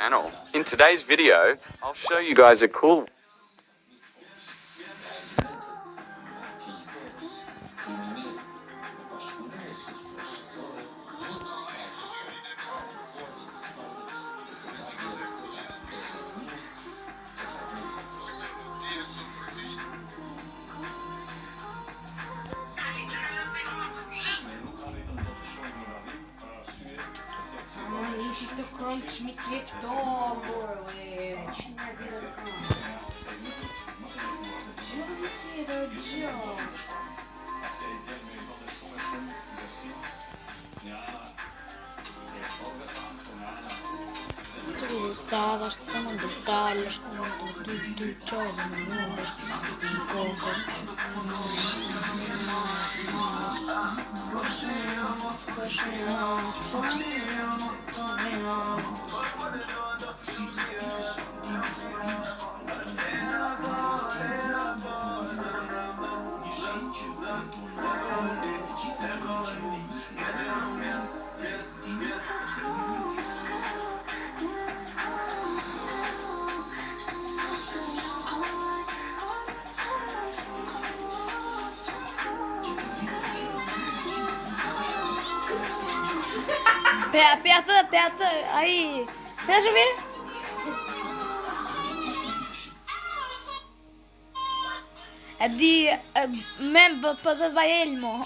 Channel. In today's video, I'll show you guys a cool Jeśli to krąg śmietnik, to ci nie wiadomo. Dadas como detalhes, como tudo chove no mundo, Aperta, aí, deixa eu ver. Même pas ça se voyait le mot.